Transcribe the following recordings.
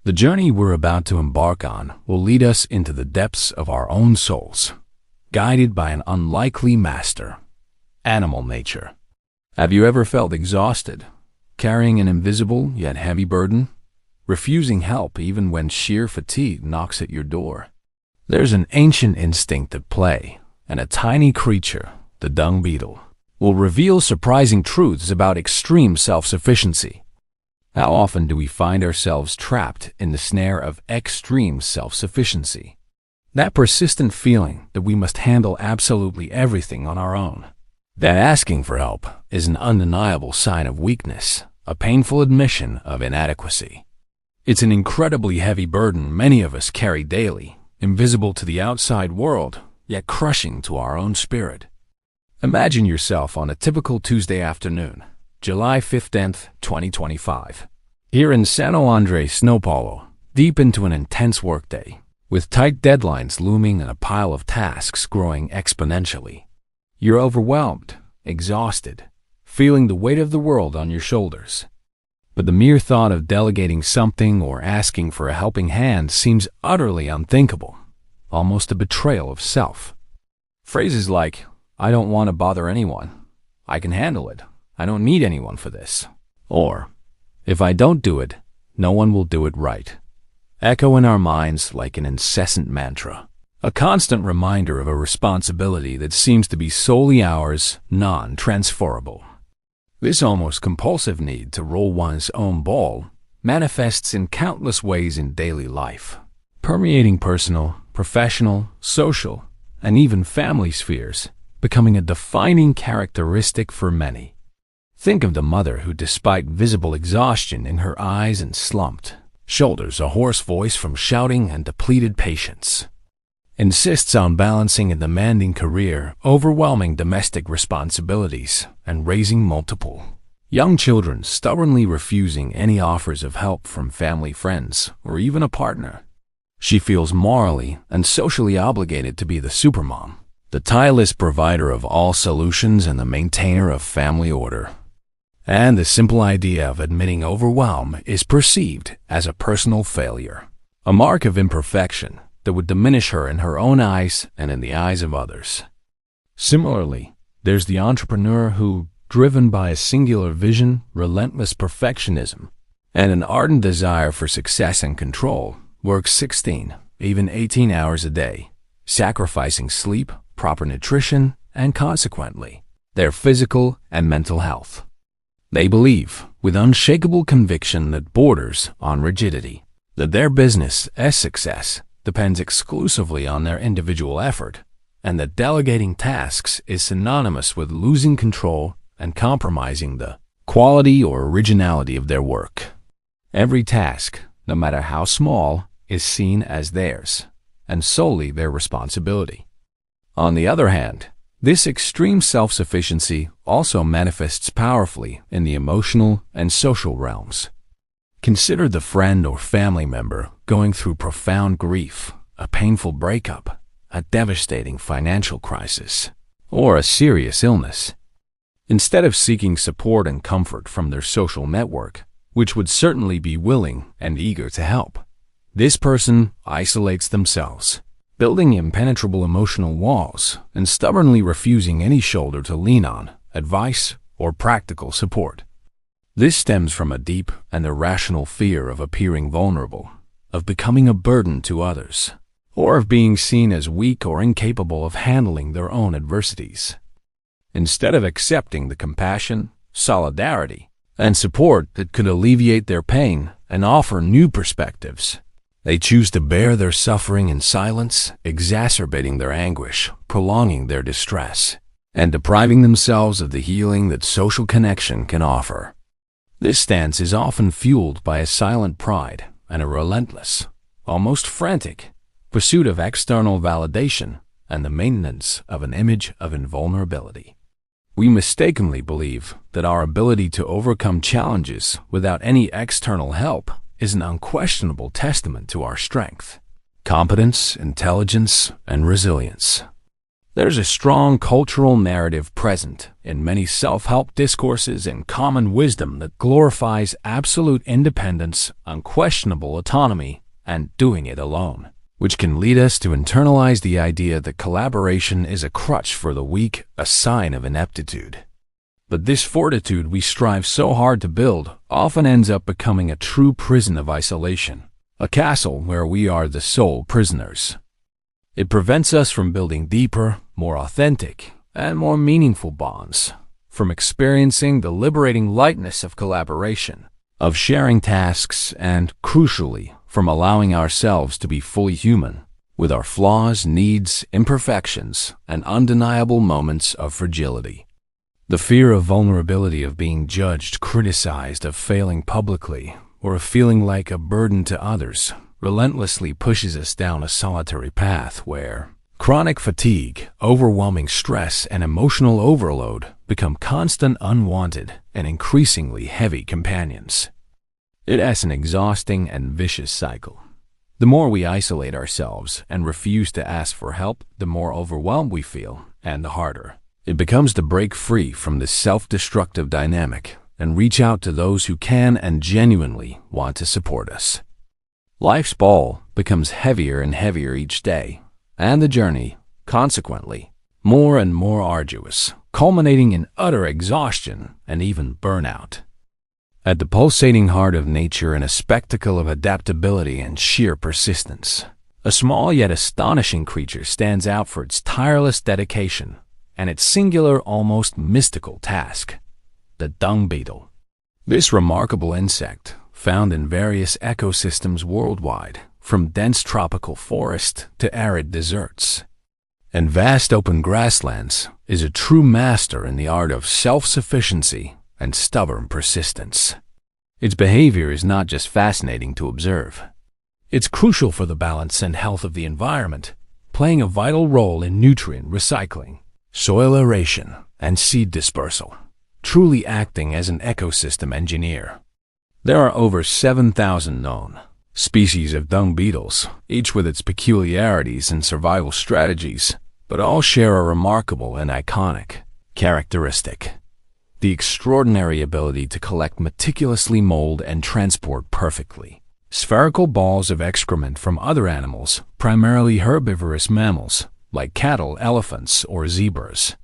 The journey we're about to embark on will lead us into the depths of our own souls, guided by an unlikely master, animal nature. Have you ever felt exhausted, carrying an invisible yet heavy burden, refusing help even when sheer fatigue knocks at your door? There's an ancient instinct at play, and a tiny creature, the dung beetle, will reveal surprising truths about extreme self-sufficiency. How often do we find ourselves trapped in the snare of extreme self-sufficiency? That persistent feeling that we must handle absolutely everything on our own. That asking for help is an undeniable sign of weakness, a painful admission of inadequacy. It's an incredibly heavy burden many of us carry daily, invisible to the outside world, yet crushing to our own spirit. Imagine yourself on a typical Tuesday afternoon, July 15th, 2025. Here in San Andres, São Paulo, deep into an intense workday, with tight deadlines looming and a pile of tasks growing exponentially. You're overwhelmed, exhausted, feeling the weight of the world on your shoulders. But the mere thought of delegating something or asking for a helping hand seems utterly unthinkable, almost a betrayal of self. Phrases like, "I don't want to bother anyone," "I can handle it," "I don't need anyone for this," or, "If I don't do it, no one will do it right," echo in our minds like an incessant mantra, a constant reminder of a responsibility that seems to be solely ours, non-transferable. This almost compulsive need to roll one's own ball manifests in countless ways in daily life, permeating personal, professional, social, and even family spheres, becoming a defining characteristic for many. Think of the mother who, despite visible exhaustion in her eyes and slumped shoulders, a hoarse voice from shouting and depleted patience, insists on balancing a demanding career, overwhelming domestic responsibilities, and raising multiple young children, stubbornly refusing any offers of help from family, friends, or even a partner. She feels morally and socially obligated to be the supermom, the tireless provider of all solutions and the maintainer of family order. And the simple idea of admitting overwhelm is perceived as a personal failure, a mark of imperfection that would diminish her in her own eyes and in the eyes of others. Similarly, there's the entrepreneur who, driven by a singular vision, relentless perfectionism, and an ardent desire for success and control, works 16, even 18 hours a day, sacrificing sleep, proper nutrition, and consequently, their physical and mental health. They believe, with unshakable conviction that borders on rigidity, that their business as success depends exclusively on their individual effort, and that delegating tasks is synonymous with losing control and compromising the quality or originality of their work. Every task, no matter how small, is seen as theirs, and solely their responsibility. On the other hand, this extreme self-sufficiency also manifests powerfully in the emotional and social realms. Consider the friend or family member going through profound grief, a painful breakup, a devastating financial crisis, or a serious illness. Instead of seeking support and comfort from their social network, which would certainly be willing and eager to help, this person isolates themselves, building impenetrable emotional walls and stubbornly refusing any shoulder to lean on, advice, or practical support. This stems from a deep and irrational fear of appearing vulnerable, of becoming a burden to others, or of being seen as weak or incapable of handling their own adversities. Instead of accepting the compassion, solidarity, and support that could alleviate their pain and offer new perspectives, they choose to bear their suffering in silence, exacerbating their anguish, prolonging their distress, and depriving themselves of the healing that social connection can offer. This stance is often fueled by a silent pride and a relentless, almost frantic, pursuit of external validation and the maintenance of an image of invulnerability. We mistakenly believe that our ability to overcome challenges without any external help is an unquestionable testament to our strength, competence, intelligence, and resilience. There's a strong cultural narrative present in many self-help discourses and common wisdom that glorifies absolute independence, unquestionable autonomy, and doing it alone, which can lead us to internalize the idea that collaboration is a crutch for the weak, a sign of ineptitude. But this fortitude we strive so hard to build often ends up becoming a true prison of isolation, a castle where we are the sole prisoners. It prevents us from building deeper, more authentic, and more meaningful bonds, from experiencing the liberating lightness of collaboration, of sharing tasks, and, crucially, from allowing ourselves to be fully human, with our flaws, needs, imperfections, and undeniable moments of fragility. The fear of vulnerability, of being judged, criticized, of failing publicly, or of feeling like a burden to others, relentlessly pushes us down a solitary path where chronic fatigue, overwhelming stress, and emotional overload become constant, unwanted, and increasingly heavy companions. It is an exhausting and vicious cycle. The more we isolate ourselves and refuse to ask for help, the more overwhelmed we feel, and the harder it becomes to break free from this self-destructive dynamic and reach out to those who can and genuinely want to support us. Life's ball becomes heavier and heavier each day, and the journey, consequently, more and more arduous, culminating in utter exhaustion and even burnout. At the pulsating heart of nature, in a spectacle of adaptability and sheer persistence, a small yet astonishing creature stands out for its tireless dedication and its singular, almost mystical task: the dung beetle. This remarkable insect, found in various ecosystems worldwide, from dense tropical forest to arid deserts and vast open grasslands, is a true master in the art of self-sufficiency and stubborn persistence. Its behavior is not just fascinating to observe. It's crucial for the balance and health of the environment, playing a vital role in nutrient recycling, soil aeration, and seed dispersal, truly acting as an ecosystem engineer. There are over 7,000 known species of dung beetles, each with its peculiarities and survival strategies, but all share a remarkable and iconic characteristic: the extraordinary ability to collect, meticulously mold, and transport perfectly spherical balls of excrement from other animals, primarily herbivorous mammals, like cattle, elephants, or zebras.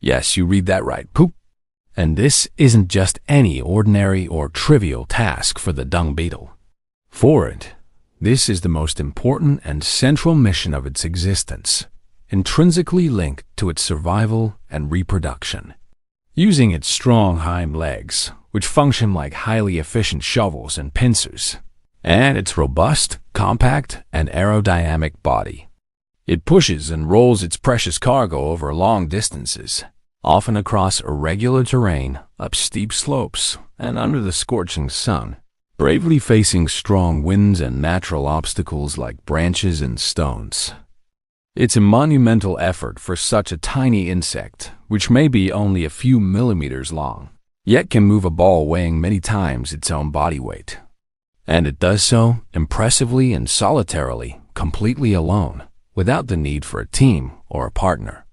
Yes, you read that right, poop. And this isn't just any ordinary or trivial task for the dung beetle. For it, this is the most important and central mission of its existence, intrinsically linked to its survival and reproduction. Using its strong hind legs, which function like highly efficient shovels and pincers, and its robust, compact, and aerodynamic body, it pushes and rolls its precious cargo over long distances, often across irregular terrain, up steep slopes, and under the scorching sun, bravely facing strong winds and natural obstacles like branches and stones. It's a monumental effort for such a tiny insect, which may be only a few millimeters long, yet can move a ball weighing many times its own body weight. And it does so impressively and solitarily, completely alone, without the need for a team or a partner.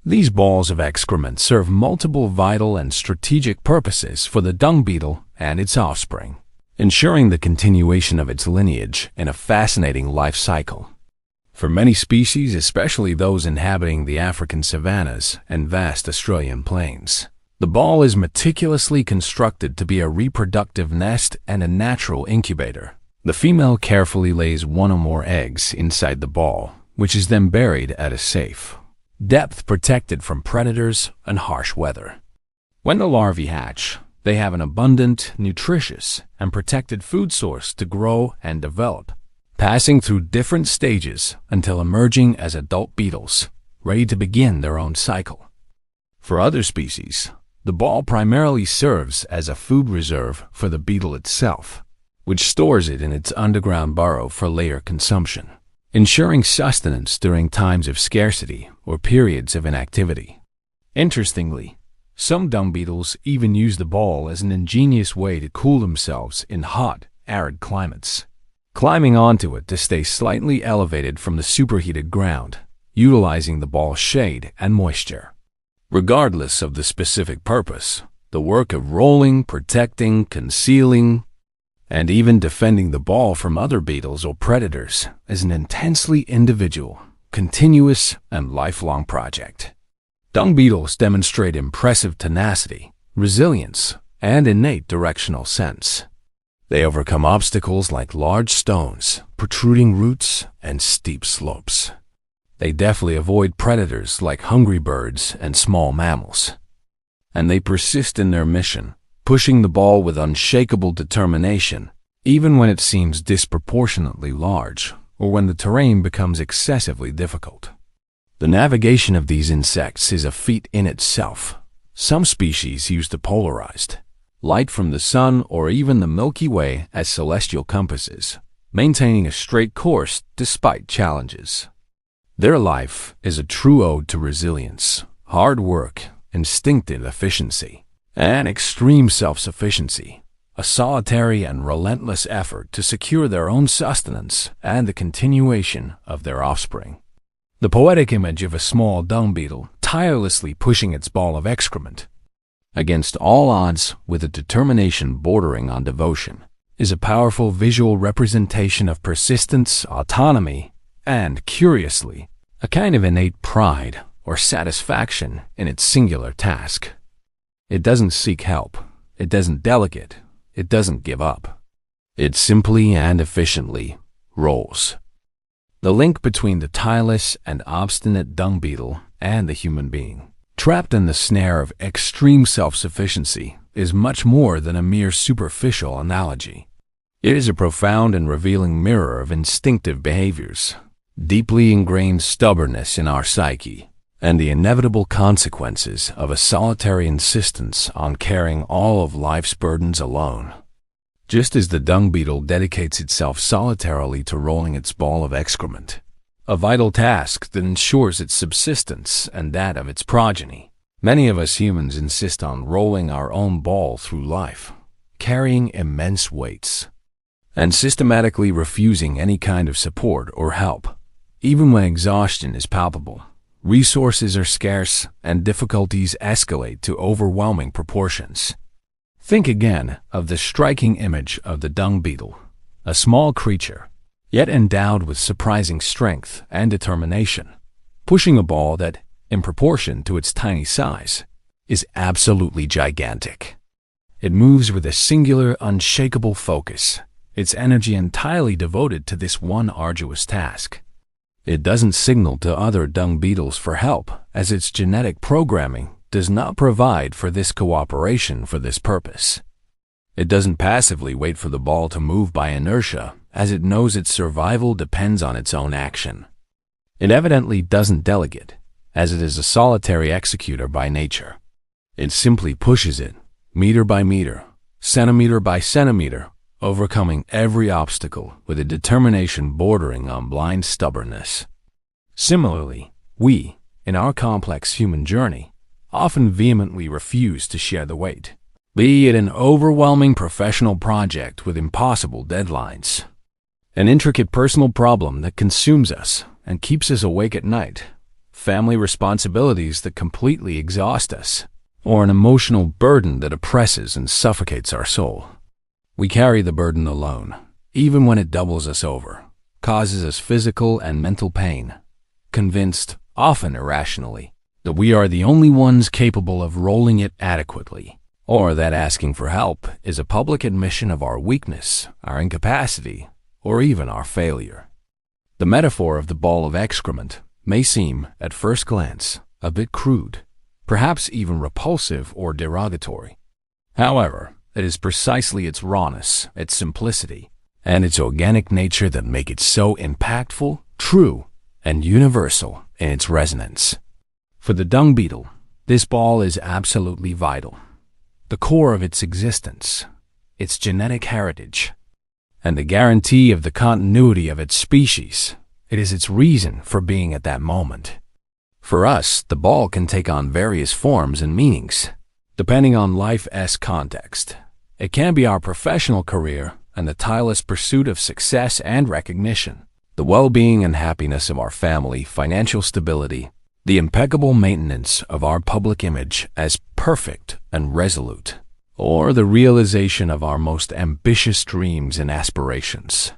These balls of excrement serve multiple vital and strategic purposes for the dung beetle and its offspring, ensuring the continuation of its lineage in a fascinating life cycle. For many species, especially those inhabiting the African savannas and vast Australian plains, the ball is meticulously constructed to be a reproductive nest and a natural incubator. The female carefully lays one or more eggs inside the ball, which is then buried at a safe depth, protected from predators and harsh weather. When the larvae hatch, they have an abundant, nutritious, and protected food source to grow and develop, passing through different stages until emerging as adult beetles, ready to begin their own cycle. For other species, the ball primarily serves as a food reserve for the beetle itself, which stores it in its underground burrow for later consumption, ensuring sustenance during times of scarcity or periods of inactivity. Interestingly, some dung beetles even use the ball as an ingenious way to cool themselves in hot, arid climates, climbing onto it to stay slightly elevated from the superheated ground, utilizing the ball's shade and moisture. Regardless of the specific purpose, the work of rolling, protecting, concealing, and even defending the ball from other beetles or predators is an intensely individual, continuous, and lifelong project. Dung beetles demonstrate impressive tenacity, resilience, and innate directional sense. They overcome obstacles like large stones, protruding roots, and steep slopes. They deftly avoid predators like hungry birds and small mammals. And they persist in their mission, pushing the ball with unshakable determination, even when it seems disproportionately large or when the terrain becomes excessively difficult. The navigation of these insects is a feat in itself. Some species use the polarized, light from the sun or even the Milky Way as celestial compasses, maintaining a straight course despite challenges. Their life is a true ode to resilience, hard work, instinctive efficiency, and extreme self-sufficiency, a solitary and relentless effort to secure their own sustenance and the continuation of their offspring. The poetic image of a small dung beetle tirelessly pushing its ball of excrement, against all odds with a determination bordering on devotion, is a powerful visual representation of persistence, autonomy, and, curiously, a kind of innate pride or satisfaction in its singular task. It doesn't seek help, it doesn't delegate, it doesn't give up. It simply and efficiently rolls. The link between the tireless and obstinate dung beetle and the human being, trapped in the snare of extreme self-sufficiency, is much more than a mere superficial analogy. It is a profound and revealing mirror of instinctive behaviors, deeply ingrained stubbornness in our psyche, and the inevitable consequences of a solitary insistence on carrying all of life's burdens alone. Just as the dung beetle dedicates itself solitarily to rolling its ball of excrement, a vital task that ensures its subsistence and that of its progeny, many of us humans insist on rolling our own ball through life, carrying immense weights, and systematically refusing any kind of support or help. Even when exhaustion is palpable, resources are scarce, and difficulties escalate to overwhelming proportions. Think again of the striking image of the dung beetle, a small creature, yet endowed with surprising strength and determination, pushing a ball that, in proportion to its tiny size, is absolutely gigantic. It moves with a singular, unshakable focus, its energy entirely devoted to this one arduous task. It doesn't signal to other dung beetles for help, as its genetic programming does not provide for this cooperation for this purpose. It doesn't passively wait for the ball to move by inertia, as it knows its survival depends on its own action. It evidently doesn't delegate, as it is a solitary executor by nature. It simply pushes it, meter by meter, centimeter by centimeter, overcoming every obstacle with a determination bordering on blind stubbornness. Similarly, we, in our complex human journey, often vehemently refuse to share the weight, be it an overwhelming professional project with impossible deadlines, an intricate personal problem that consumes us and keeps us awake at night, family responsibilities that completely exhaust us, or an emotional burden that oppresses and suffocates our soul. We carry the burden alone, even when it doubles us over, causes us physical and mental pain, convinced, often irrationally, that we are the only ones capable of rolling it adequately, or that asking for help is a public admission of our weakness, our incapacity, or even our failure. The metaphor of the ball of excrement may seem, at first glance, a bit crude, perhaps even repulsive or derogatory. However, it is precisely its rawness, its simplicity, and its organic nature that make it so impactful, true, and universal in its resonance. For the dung beetle, this ball is absolutely vital, the core of its existence, its genetic heritage, and the guarantee of the continuity of its species. It is its reason for being at that moment. For us, the ball can take on various forms and meanings, depending on life's context. It can be our professional career and the tireless pursuit of success and recognition. The well-being and happiness of our family, financial stability, the impeccable maintenance of our public image as perfect and resolute, or the realization of our most ambitious dreams and aspirations.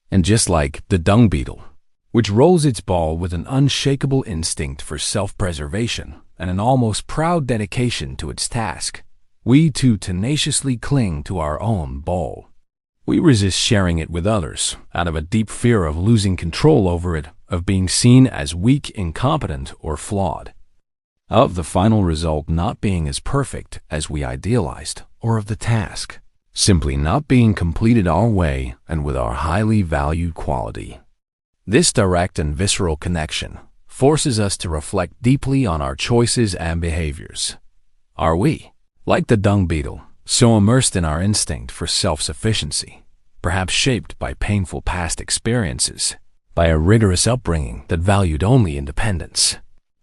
And just like the dung beetle, which rolls its ball with an unshakable instinct for self-preservation and an almost proud dedication to its task, we too tenaciously cling to our own ball. We resist sharing it with others out of a deep fear of losing control over it, of being seen as weak, incompetent, or flawed, of the final result not being as perfect as we idealized, or of the task simply not being completed our way and with our highly valued quality. This direct and visceral connection forces us to reflect deeply on our choices and behaviors. Are we, like the dung beetle, so immersed in our instinct for self-sufficiency, perhaps shaped by painful past experiences, by a rigorous upbringing that valued only independence,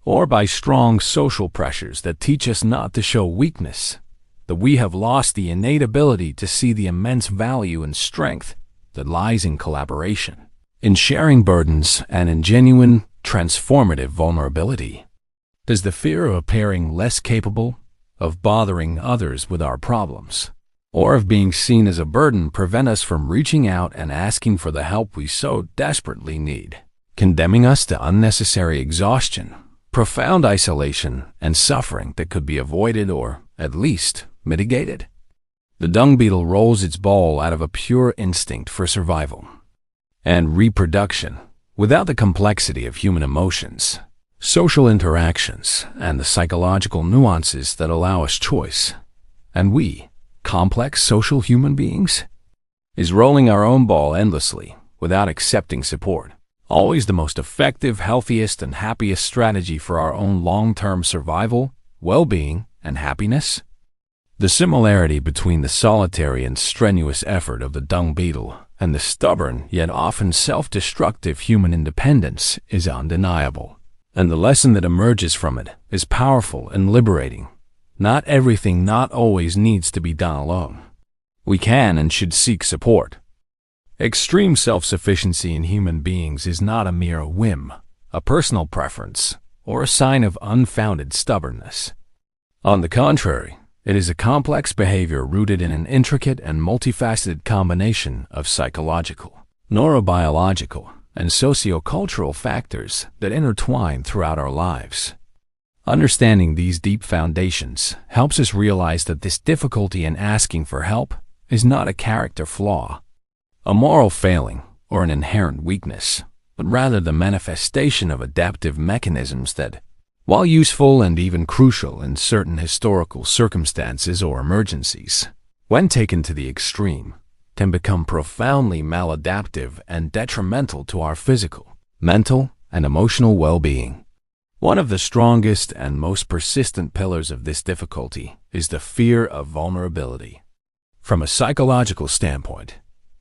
or by strong social pressures that teach us not to show weakness, that we have lost the innate ability to see the immense value and strength that lies in collaboration, in sharing burdens, and in genuine, transformative vulnerability? Does the fear of appearing less capable, of bothering others with our problems, or of being seen as a burden prevent us from reaching out and asking for the help we so desperately need, condemning us to unnecessary exhaustion, profound isolation, and suffering that could be avoided or, at least, mitigated? The dung beetle rolls its ball out of a pure instinct for survival and reproduction, without the complexity of human emotions, social interactions, and the psychological nuances that allow us choice. And we, complex social human beings, is rolling our own ball endlessly without accepting support. Always the most effective, healthiest, and happiest strategy for our own long-term survival, well-being, and happiness? The similarity between the solitary and strenuous effort of the dung beetle and the stubborn yet often self-destructive human independence is undeniable. And the lesson that emerges from it is powerful and liberating. Not everything not always needs to be done alone. We can and should seek support. Extreme self-sufficiency in human beings is not a mere whim, a personal preference, or a sign of unfounded stubbornness. On the contrary, it is a complex behavior rooted in an intricate and multifaceted combination of psychological, neurobiological, and sociocultural factors that intertwine throughout our lives. Understanding these deep foundations helps us realize that this difficulty in asking for help is not a character flaw, a moral failing, or an inherent weakness, but rather the manifestation of adaptive mechanisms that, while useful and even crucial in certain historical circumstances or emergencies, when taken to the extreme, can become profoundly maladaptive and detrimental to our physical, mental, and emotional well-being. One of the strongest and most persistent pillars of this difficulty is the fear of vulnerability. From a psychological standpoint,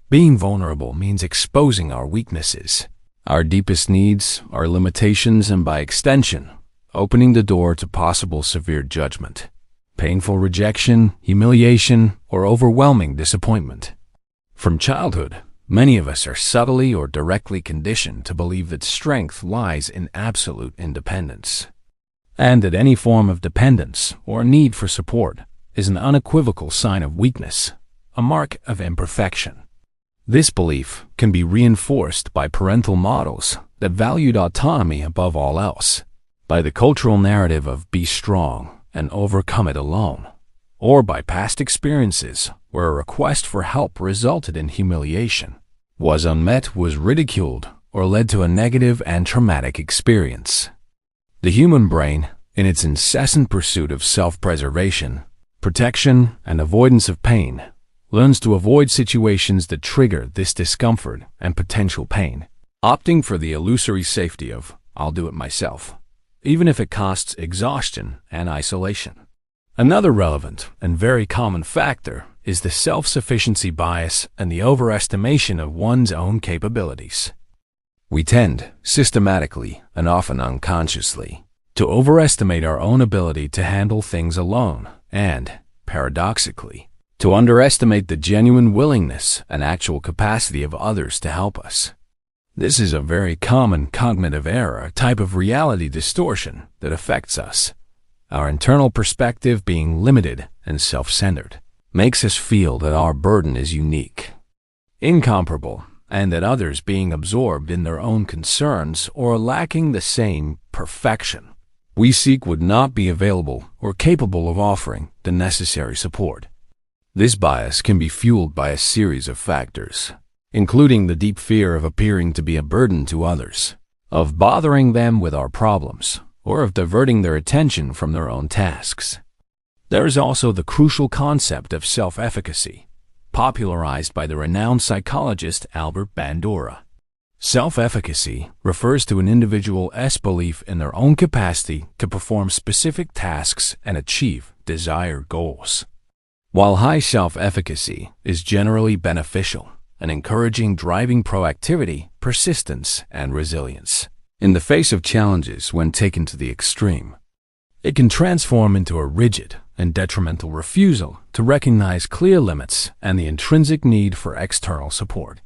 being vulnerable means exposing our weaknesses, our deepest needs, our limitations, and by extension, opening the door to possible severe judgment, painful rejection, humiliation, or overwhelming disappointment. From childhood, many of us are subtly or directly conditioned to believe that strength lies in absolute independence, and that any form of dependence or need for support is an unequivocal sign of weakness, a mark of imperfection. This belief can be reinforced by parental models that valued autonomy above all else, by the cultural narrative of be strong and overcome it alone, or by past experiences where a request for help resulted in humiliation, was unmet, was ridiculed, or led to a negative and traumatic experience. The human brain, in its incessant pursuit of self-preservation, protection, and avoidance of pain, learns to avoid situations that trigger this discomfort and potential pain, opting for the illusory safety of, I'll do it myself, even if it costs exhaustion and isolation. Another relevant and very common factor is the self-sufficiency bias and the overestimation of one's own capabilities. We tend, systematically and often unconsciously, to overestimate our own ability to handle things alone and, paradoxically, to underestimate the genuine willingness and actual capacity of others to help us. This is a very common cognitive error, a type of reality distortion that affects us. Our internal perspective, being limited and self-centered, makes us feel that our burden is unique, incomparable, and that others, being absorbed in their own concerns or lacking the same perfection we seek, would not be available or capable of offering the necessary support. This bias can be fueled by a series of factors, including the deep fear of appearing to be a burden to others, of bothering them with our problems, or of diverting their attention from their own tasks. There is also the crucial concept of self-efficacy, popularized by the renowned psychologist Albert Bandura. Self-efficacy refers to an individual's belief in their own capacity to perform specific tasks and achieve desired goals. While high self-efficacy is generally beneficial and encouraging driving proactivity, persistence, and resilience in the face of challenges when taken to the extreme, it can transform into a rigid and detrimental refusal to recognize clear limits and the intrinsic need for external support.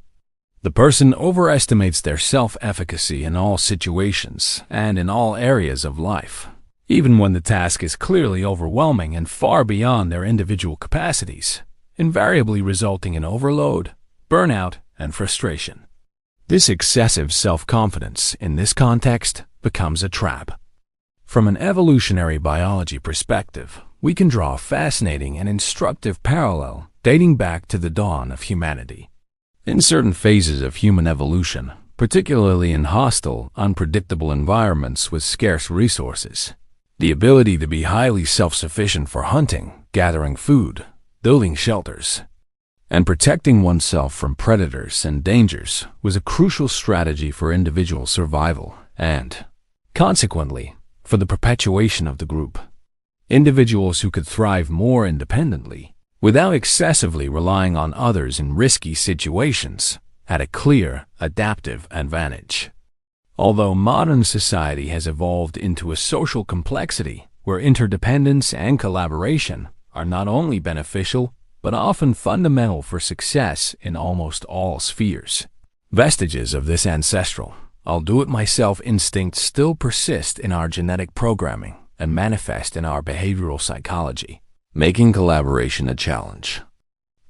The person overestimates their self-efficacy in all situations and in all areas of life, even when the task is clearly overwhelming and far beyond their individual capacities, invariably resulting in overload, burnout, and frustration. This excessive self-confidence in this context becomes a trap. From an evolutionary biology perspective, we can draw a fascinating and instructive parallel dating back to the dawn of humanity. In certain phases of human evolution, particularly in hostile, unpredictable environments with scarce resources, the ability to be highly self-sufficient for hunting, gathering food, building shelters, and protecting oneself from predators and dangers was a crucial strategy for individual survival and, consequently, for the perpetuation of the group. Individuals who could thrive more independently, without excessively relying on others in risky situations, had a clear adaptive advantage. Although modern society has evolved into a social complexity where interdependence and collaboration are not only beneficial but often fundamental for success in almost all spheres, vestiges of this ancestral, I'll-do-it-myself instinct still persist in our genetic programming and manifest in our behavioral psychology, making collaboration a challenge.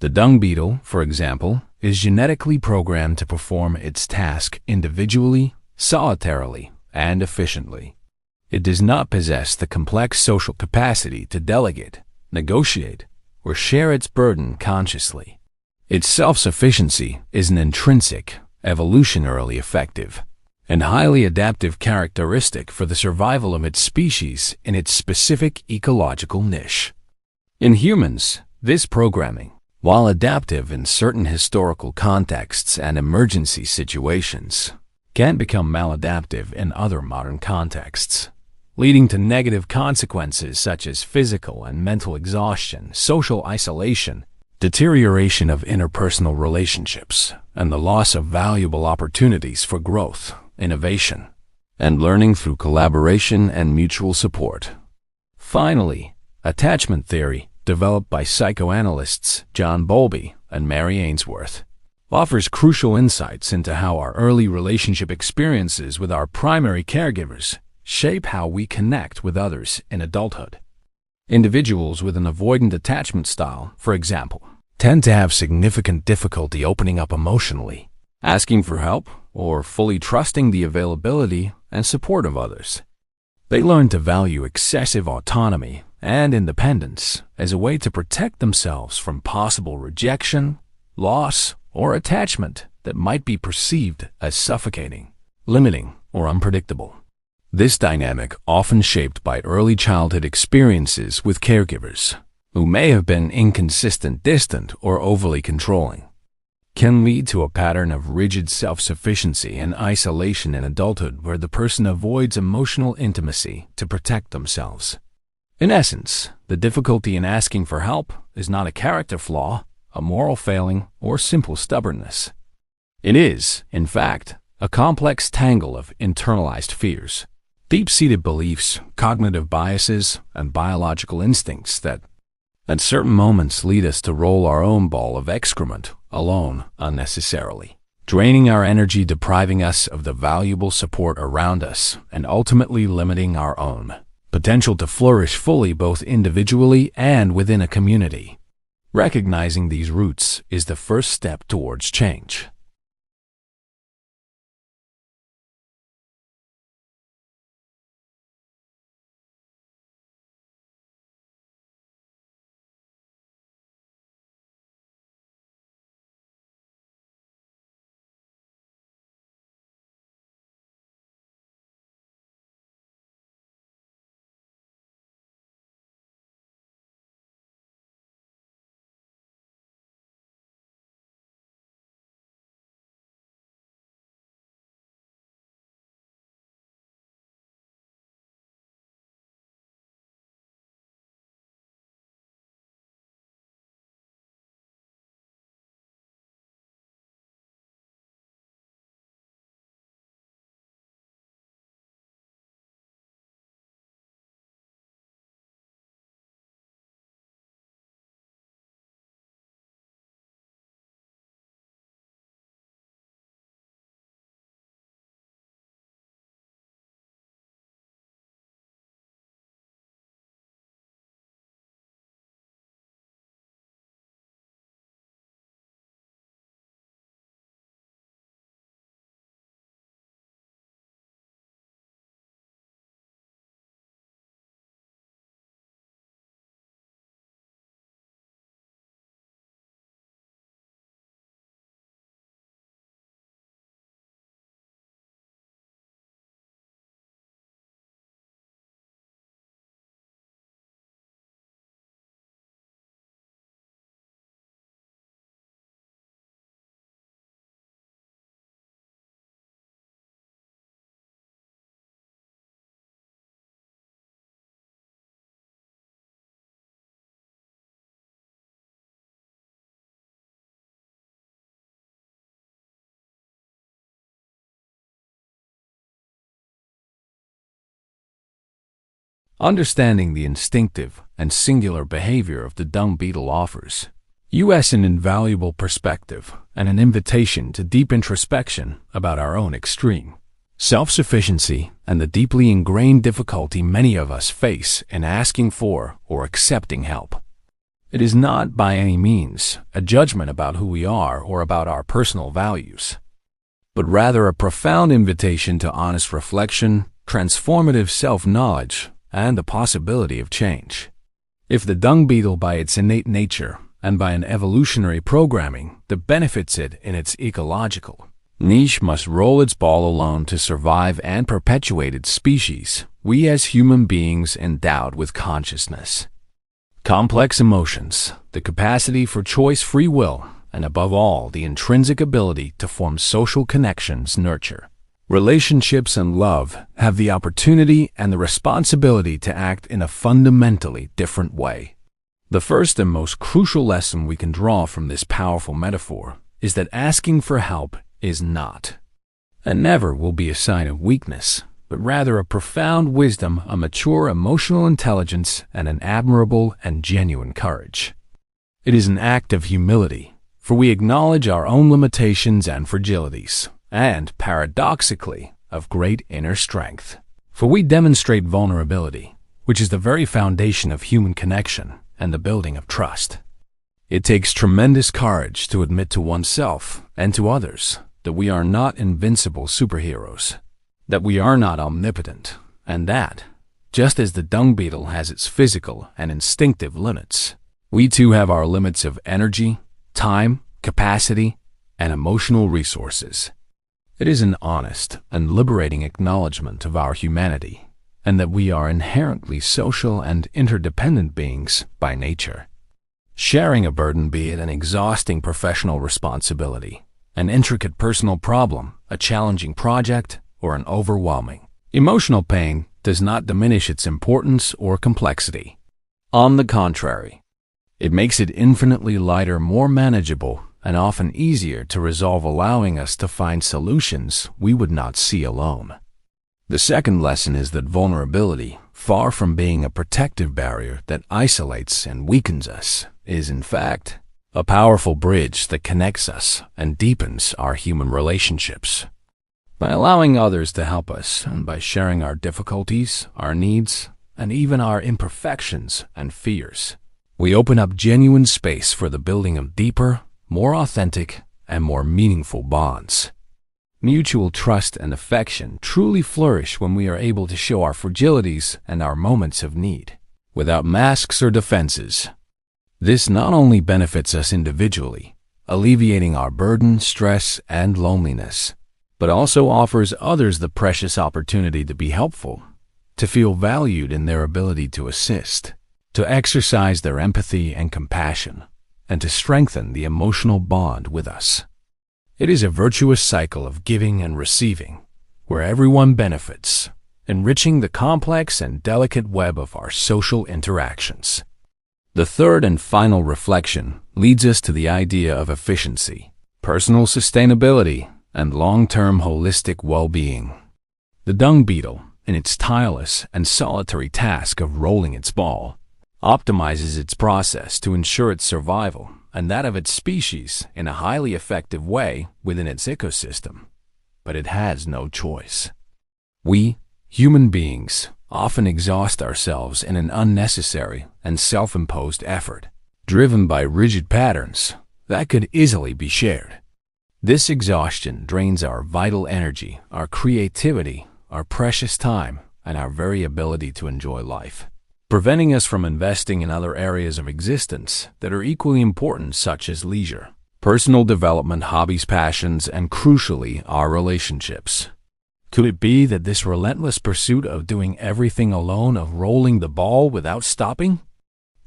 The dung beetle, for example, is genetically programmed to perform its task individually, solitarily, and efficiently. It does not possess the complex social capacity to delegate, negotiate, or share its burden consciously. Its self-sufficiency is an intrinsic, evolutionarily effective, and highly adaptive characteristic for the survival of its species in its specific ecological niche. In humans, this programming, while adaptive in certain historical contexts and emergency situations, can become maladaptive in other modern contexts, leading to negative consequences such as physical and mental exhaustion, social isolation, deterioration of interpersonal relationships, and the loss of valuable opportunities for growth, innovation, and learning through collaboration and mutual support. Finally, attachment theory, developed by psychoanalysts John Bowlby and Mary Ainsworth, offers crucial insights into how our early relationship experiences with our primary caregivers shape how we connect with others in adulthood. Individuals with an avoidant attachment style, for example, tend to have significant difficulty opening up emotionally, asking for help, or fully trusting the availability and support of others. They learn to value excessive autonomy and independence as a way to protect themselves from possible rejection, loss, or attachment that might be perceived as suffocating, limiting, or unpredictable. This dynamic, often shaped by early childhood experiences with caregivers, who may have been inconsistent, distant, or overly controlling, can lead to a pattern of rigid self-sufficiency and isolation in adulthood where the person avoids emotional intimacy to protect themselves. In essence, the difficulty in asking for help is not a character flaw, a moral failing, or simple stubbornness. It is, in fact, a complex tangle of internalized fears, deep-seated beliefs, cognitive biases, and biological instincts that, at certain moments, lead us to roll our own ball of excrement alone unnecessarily. draining our energy, depriving us of the valuable support around us, and ultimately limiting our own potential to flourish fully both individually and within a community. Recognizing these roots is the first step towards change. Understanding the instinctive and singular behavior of the dung beetle offers us an invaluable perspective and an invitation to deep introspection about our own extreme self-sufficiency and the deeply ingrained difficulty many of us face in asking for or accepting help. It is not by any means a judgment about who we are or about our personal values, but rather a profound invitation to honest reflection, transformative self-knowledge, and the possibility of change. If the dung beetle, by its innate nature and by an evolutionary programming that benefits it in its ecological niche, must roll its ball alone to survive and perpetuate its species, we as human beings endowed with consciousness, complex emotions, the capacity for choice, free will, and above all, the intrinsic ability to form social connections, nurture relationships, and love, have the opportunity and the responsibility to act in a fundamentally different way. The first and most crucial lesson we can draw from this powerful metaphor is that asking for help is not and never will be a sign of weakness, but rather a profound wisdom, a mature emotional intelligence, and an admirable and genuine courage. It is an act of humility, for we acknowledge our own limitations and fragilities, and, paradoxically, of great inner strength. For we demonstrate vulnerability, which is the very foundation of human connection and the building of trust. It takes tremendous courage to admit to oneself and to others that we are not invincible superheroes, that we are not omnipotent, and that, just as the dung beetle has its physical and instinctive limits, we too have our limits of energy, time, capacity, and emotional resources. It is an honest and liberating acknowledgement of our humanity, and that we are inherently social and interdependent beings by nature, sharing a burden, be it an exhausting professional responsibility, an intricate personal problem, a challenging project, or an overwhelming emotional pain, does not diminish its importance or complexity. On the contrary, it makes it infinitely lighter, more manageable, and often easier to resolve, allowing us to find solutions we would not see alone. The second lesson is that vulnerability, far from being a protective barrier that isolates and weakens us, is in fact a powerful bridge that connects us and deepens our human relationships. By allowing others to help us and by sharing our difficulties, our needs, and even our imperfections and fears, we open up genuine space for the building of deeper, more authentic, and more meaningful bonds. Mutual trust and affection truly flourish when we are able to show our fragilities and our moments of need, without masks or defenses. This not only benefits us individually, alleviating our burden, stress, and loneliness, but also offers others the precious opportunity to be helpful, to feel valued in their ability to assist, to exercise their empathy and compassion, and to strengthen the emotional bond with us. It is a virtuous cycle of giving and receiving, where everyone benefits, enriching the complex and delicate web of our social interactions. The third and final reflection leads us to the idea of efficiency, personal sustainability, and long-term holistic well-being. The dung beetle, in its tireless and solitary task of rolling its ball, optimizes its process to ensure its survival and that of its species in a highly effective way within its ecosystem. But it has no choice. We, human beings, often exhaust ourselves in an unnecessary and self-imposed effort, driven by rigid patterns that could easily be shared. This exhaustion drains our vital energy, our creativity, our precious time, and our very ability to enjoy life, preventing us from investing in other areas of existence that are equally important, such as leisure, personal development, hobbies, passions, and crucially, our relationships. Could it be that this relentless pursuit of doing everything alone, of rolling the ball without stopping,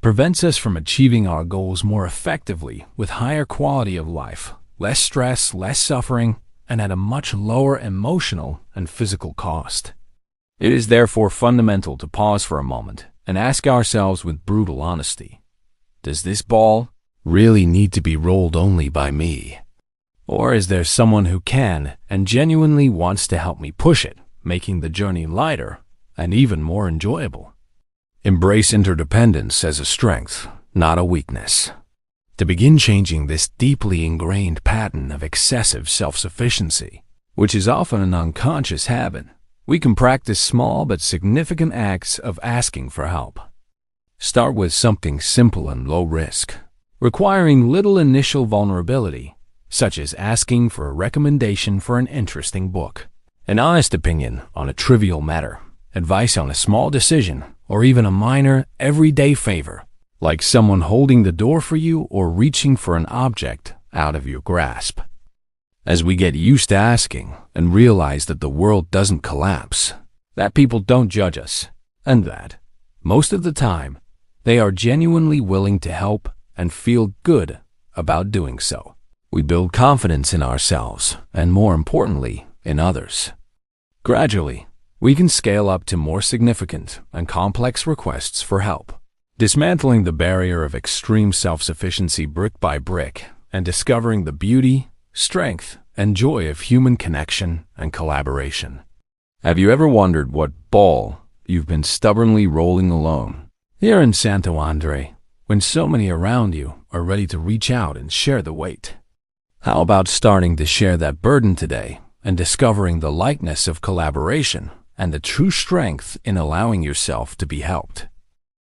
prevents us from achieving our goals more effectively with higher quality of life, less stress, less suffering, and at a much lower emotional and physical cost? It is therefore fundamental to pause for a moment and ask ourselves with brutal honesty, does this ball really need to be rolled only by me? Or is there someone who can and genuinely wants to help me push it, making the journey lighter and even more enjoyable? Embrace interdependence as a strength, not a weakness. To begin changing this deeply ingrained pattern of excessive self-sufficiency, which is often an unconscious habit, we can practice small but significant acts of asking for help. Start with something simple and low risk, requiring little initial vulnerability, such as asking for a recommendation for an interesting book, an honest opinion on a trivial matter, advice on a small decision, or even a minor, everyday favor, like someone holding the door for you or reaching for an object out of your grasp. As we get used to asking and realize that the world doesn't collapse, that people don't judge us, and that, most of the time, they are genuinely willing to help and feel good about doing so, we build confidence in ourselves and, more importantly, in others. Gradually, we can scale up to more significant and complex requests for help, dismantling the barrier of extreme self-sufficiency brick by brick and discovering the beauty, strength, and joy of human connection and collaboration. Have you ever wondered what ball you've been stubbornly rolling alone here in Santo Andre, when so many around you are ready to reach out and share the weight? How about starting to share that burden today and discovering the lightness of collaboration and the true strength in allowing yourself to be helped?